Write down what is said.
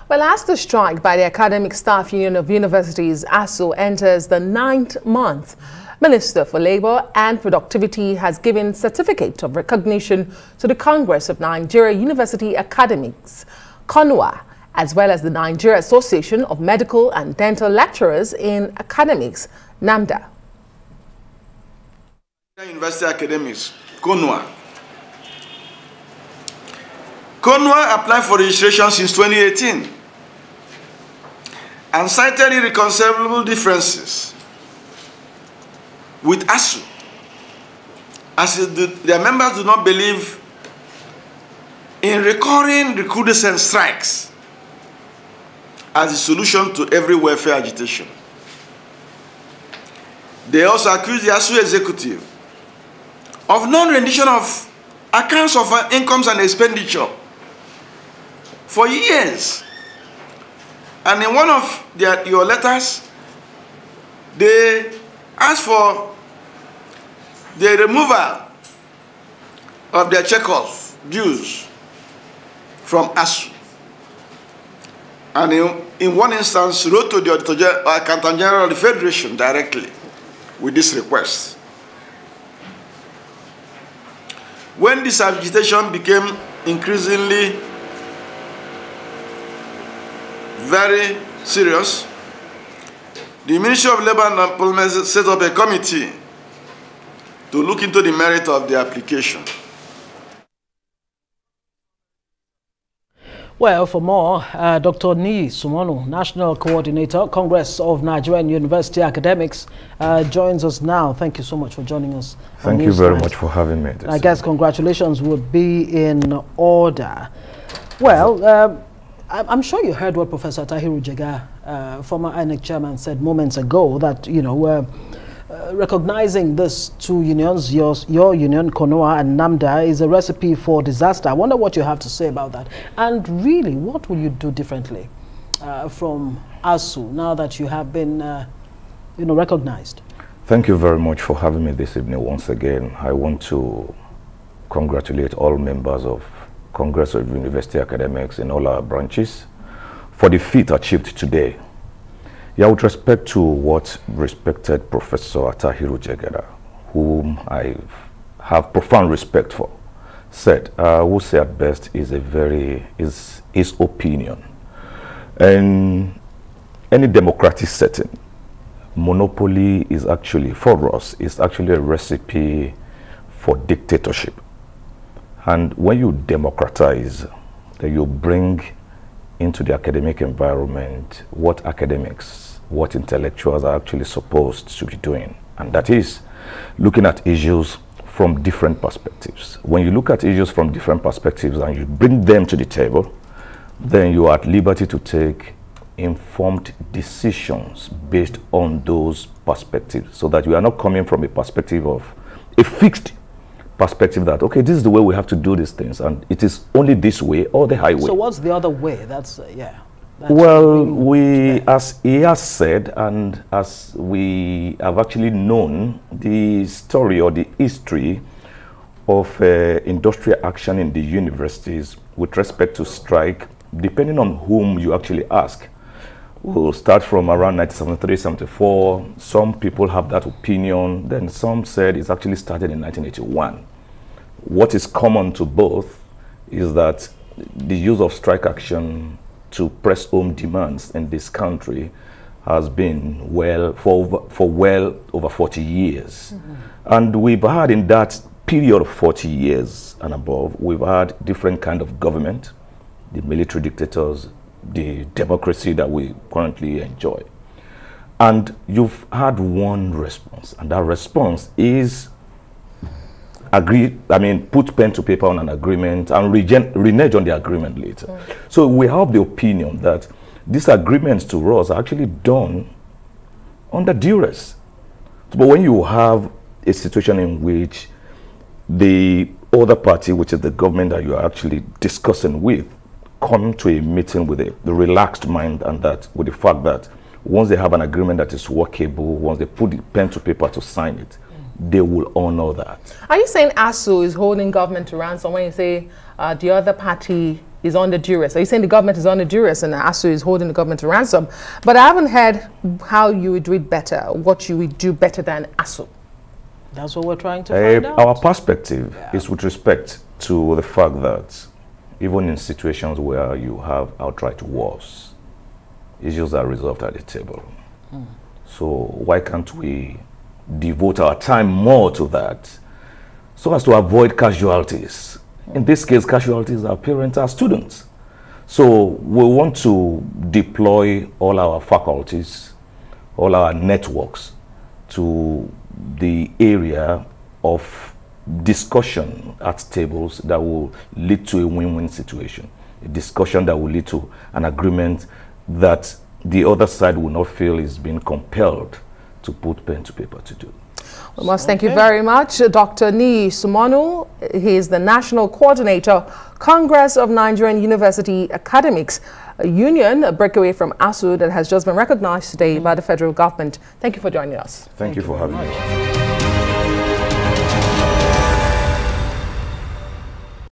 Well, as the strike by the Academic Staff Union of Universities, ASUU, enters the 9th month, Minister for Labour and Productivity has given certificate of recognition to the Congress of Nigeria University Academics, CONUA, as well as the Nigeria Association of Medical and Dental Lecturers in Academics, NAMDA. University Academics, CONUA. CONUA applied for registration since 2018 and cited irreconcilable differences with ASUU, as their members do not believe in recurring recrudescent strikes as the solution to every welfare agitation. They also accuse the ASUU executive of non-rendition of accounts of incomes and expenditure for years. And in one of your letters, they asked for the removal of their check-off dues from ASUU. And in one instance, wrote to the Accountant General of the Federation directly with this request. When this agitation became increasingly very serious, the Ministry of Labour and Employment set up a committee to look into the merit of the application. Well, for more, Dr. Niyi, National Coordinator, Congress of Nigerian University Academics, joins us now. Thank you so much for joining us. Thank you very much for having me. I guess congratulations would be in order. Well, I'm sure you heard what Professor Tahiru Jega, former INEC chairman, said moments ago, that, you know, recognizing these two unions, your union, CONUA, and NAMDA, is a recipe for disaster. I wonder what you have to say about that. And really, what will you do differently from ASUU now that you have been, you know, recognized? Thank you very much for having me this evening once again. I want to congratulate all members of Congress of University Academics in all our branches for the feat achieved today. Yeah, with respect to what respected Professor Tahiru Jega, whom I have profound respect for, said, I will say at best is his opinion. In any democratic setting, monopoly is actually, for us, is actually a recipe for dictatorship. And when you democratize, then you bring into the academic environment what academics, what intellectuals are actually supposed to be doing. And that is looking at issues from different perspectives. When you look at issues from different perspectives and you bring them to the table, then you are at liberty to take informed decisions based on those perspectives, so that you are not coming from a perspective of a fixed perspective that, okay, this is the way we have to do these things, and it is only this way or the highway. So what's the other way? That's, yeah. That's well, as he has said, and as we have actually known, the story or the history of industrial action in the universities with respect to strike, depending on whom you actually ask, will start from around 1973, 74. Some people have that opinion. Then some said it's actually started in 1981. What is common to both is that the use of strike action to press home demands in this country has been for well over 40 years. Mm-hmm. And we've had, in that period of 40 years and above, we've had different kind of government, the military dictators, the democracy that we currently enjoy. And you've had one response, and that response is put pen to paper on an agreement and renege on the agreement later. Mm. So we have the opinion that these agreements to us are actually done under duress. But when you have a situation in which the other party, which is the government that you are actually discussing with, come to a meeting with a relaxed mind, and that with the fact that once they have an agreement that is workable, once they put the pen to paper to sign it, they will honor that. Are you saying ASUU is holding government to ransom when you say the other party is under duress? Are you saying the government is under duress and ASUU is holding the government to ransom? But I haven't heard how you would do it better, what you would do better than ASUU. That's what we're trying to find out. Our perspective is with respect to the fact that even in situations where you have outright wars, issues are resolved at the table. So why can't we devote our time more to that so as to avoid casualties? In this case, casualties are parents, are students. So we want to deploy all our faculties, all our networks to the area of discussion at tables that will lead to a win-win situation, a discussion that will lead to an agreement that the other side will not feel is being compelled to put pen to paper to do. We must thank you very much, Dr. Niyi Sumonu. He is the National Coordinator, Congress of Nigerian University Academics, a union, a breakaway from ASUU that has just been recognized today by the federal government. Thank you for joining us. Thank you for having me.